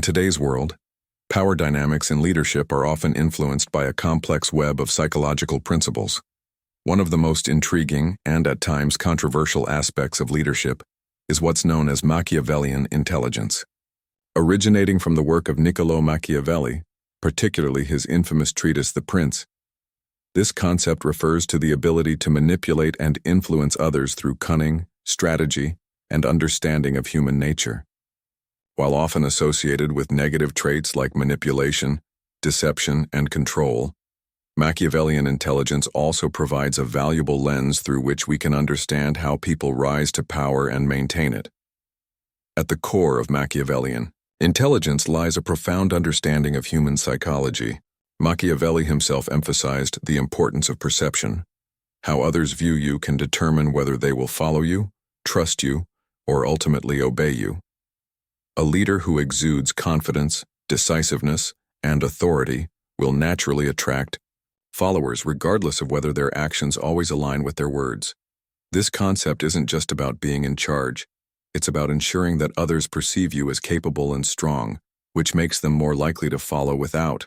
today's world, power dynamics in leadership are often influenced by a complex web of psychological principles. One of the most intriguing and at times controversial aspects of leadership is what's known as Machiavellian intelligence. Originating from the work of Niccolò Machiavelli, particularly his infamous treatise The Prince, this concept refers to the ability to manipulate and influence others through cunning, strategy, and understanding of human nature. While often associated with negative traits like manipulation, deception, and control, Machiavellian intelligence also provides a valuable lens through which we can understand how people rise to power and maintain it. At the core of Machiavellian intelligence lies a profound understanding of human psychology. Machiavelli himself emphasized the importance of perception. How others view you can determine whether they will follow you, trust you, or ultimately obey you. A leader who exudes confidence, decisiveness, and authority will naturally attract followers regardless of whether their actions always align with their words. This concept isn't just about being in charge. It's about ensuring that others perceive you as capable and strong, which makes them more likely to follow without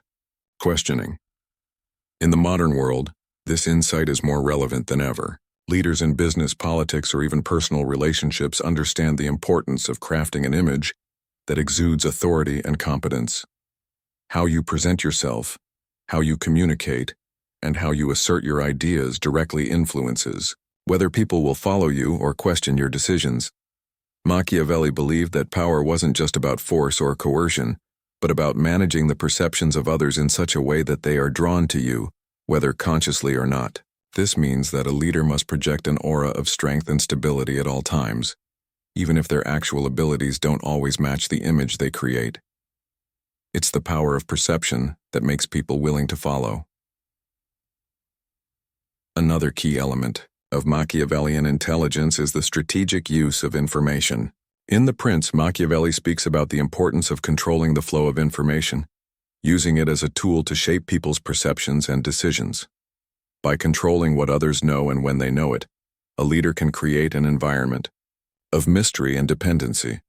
questioning. In the modern world, this insight is more relevant than ever. Leaders in business, politics, or even personal relationships understand the importance of crafting an image that exudes authority and competence. How you present yourself, how you communicate, and how you assert your ideas directly influences whether people will follow you or question your decisions. Machiavelli believed that power wasn't just about force or coercion, but about managing the perceptions of others in such a way that they are drawn to you, whether consciously or not. This means that a leader must project an aura of strength and stability at all times, even if their actual abilities don't always match the image they create. It's the power of perception that makes people willing to follow. Another key element of Machiavellian intelligence is the strategic use of information. In The Prince, Machiavelli speaks about the importance of controlling the flow of information, using it as a tool to shape people's perceptions and decisions. By controlling what others know and when they know it, a leader can create an environment of mystery and dependency.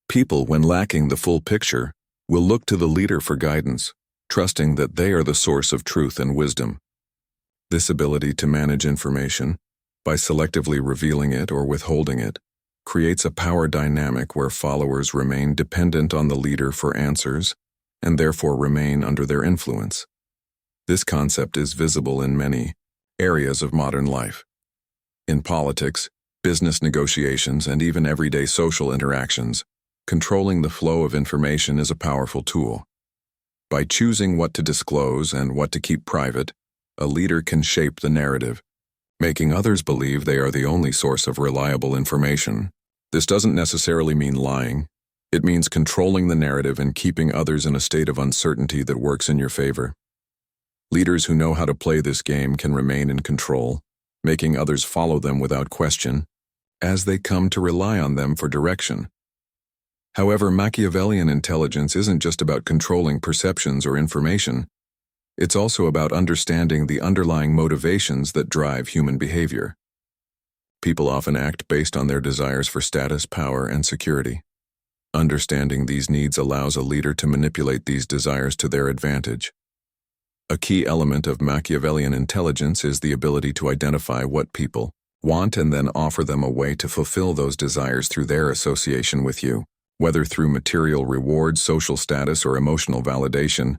People, when lacking the full picture, will look to the leader for guidance, trusting that they are the source of truth and wisdom. This ability to manage information, by selectively revealing it or withholding it, creates a power dynamic where followers remain dependent on the leader for answers and therefore remain under their influence. This concept is visible in many areas of modern life. In politics, business negotiations, and even everyday social interactions, controlling the flow of information is a powerful tool. By choosing what to disclose and what to keep private, a leader can shape the narrative, making others believe they are the only source of reliable information. This doesn't necessarily mean lying. It means controlling the narrative and keeping others in a state of uncertainty that works in your favor. Leaders who know how to play this game can remain in control, making others follow them without question, as they come to rely on them for direction. However, Machiavellian intelligence isn't just about controlling perceptions or information. It's also about understanding the underlying motivations that drive human behavior. People often act based on their desires for status, power, and security. Understanding these needs allows a leader to manipulate these desires to their advantage. A key element of Machiavellian intelligence is the ability to identify what people want and then offer them a way to fulfill those desires through their association with you. Whether through material rewards, social status, or emotional validation,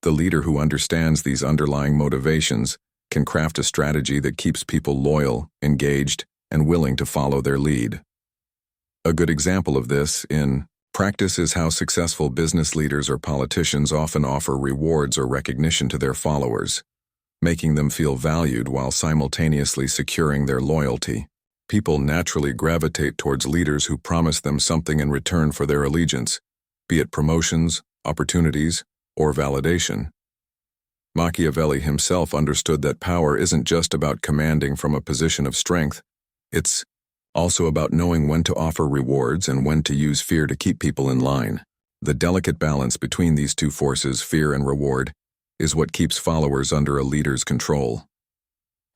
the leader who understands these underlying motivations can craft a strategy that keeps people loyal, engaged, and willing to follow their lead. A good example of this in practice is how successful business leaders or politicians often offer rewards or recognition to their followers, making them feel valued while simultaneously securing their loyalty. People naturally gravitate towards leaders who promise them something in return for their allegiance, be it promotions, opportunities, or validation. Machiavelli himself understood that power isn't just about commanding from a position of strength. It's also about knowing when to offer rewards and when to use fear to keep people in line. The delicate balance between these two forces, fear and reward, is what keeps followers under a leader's control.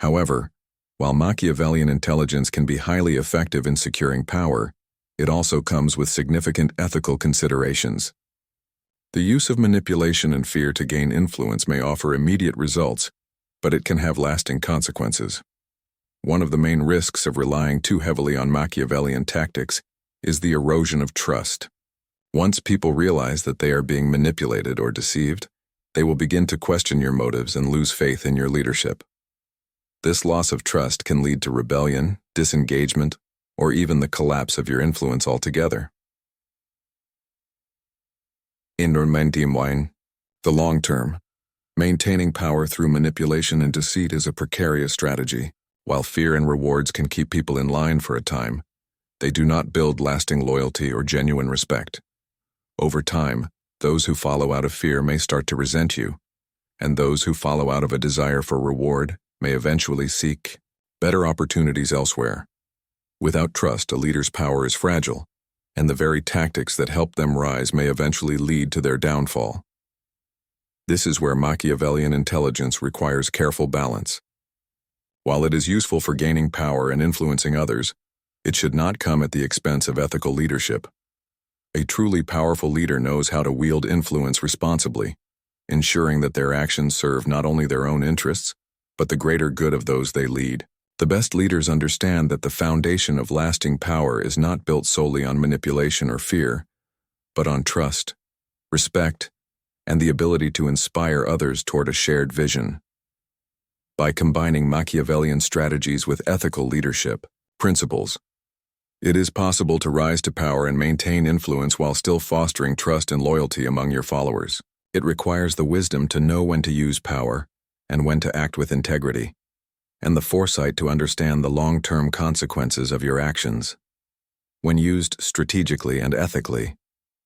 However, while Machiavellian intelligence can be highly effective in securing power, it also comes with significant ethical considerations. The use of manipulation and fear to gain influence may offer immediate results, but it can have lasting consequences. One of the main risks of relying too heavily on Machiavellian tactics is the erosion of trust. Once people realize that they are being manipulated or deceived, they will begin to question your motives and lose faith in your leadership. This loss of trust can lead to rebellion, disengagement, or even the collapse of your influence altogether. In the long term, maintaining power through manipulation and deceit is a precarious strategy. While fear and rewards can keep people in line for a time, they do not build lasting loyalty or genuine respect. Over time, those who follow out of fear may start to resent you, and those who follow out of a desire for reward may eventually seek better opportunities elsewhere. Without trust, a leader's power is fragile, and the very tactics that help them rise may eventually lead to their downfall. This is where Machiavellian intelligence requires careful balance. While it is useful for gaining power and influencing others, it should not come at the expense of ethical leadership. A truly powerful leader knows how to wield influence responsibly, ensuring that their actions serve not only their own interests, but the greater good of those they lead. The best leaders understand that the foundation of lasting power is not built solely on manipulation or fear, but on trust, respect, and the ability to inspire others toward a shared vision. By combining Machiavellian strategies with ethical leadership principles, it is possible to rise to power and maintain influence while still fostering trust and loyalty among your followers. It requires the wisdom to know when to use power and when to act with integrity, and the foresight to understand the long-term consequences of your actions. When used strategically and ethically,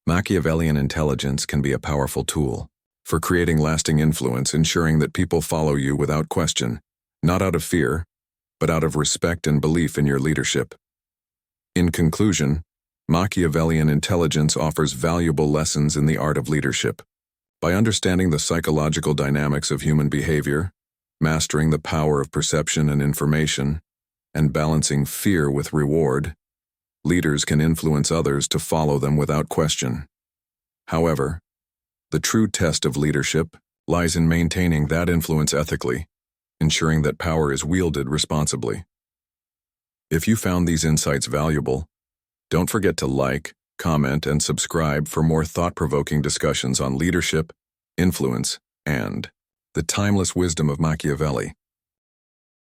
Machiavellian intelligence can be a powerful tool for creating lasting influence, ensuring that people follow you without question, not out of fear, but out of respect and belief in your leadership. In conclusion, Machiavellian intelligence offers valuable lessons in the art of leadership. By understanding the psychological dynamics of human behavior, mastering the power of perception and information, and balancing fear with reward, leaders can influence others to follow them without question. However, the true test of leadership lies in maintaining that influence ethically, ensuring that power is wielded responsibly. If you found these insights valuable, don't forget to like, comment, and subscribe for more thought-provoking discussions on leadership, influence, and the timeless wisdom of Machiavelli.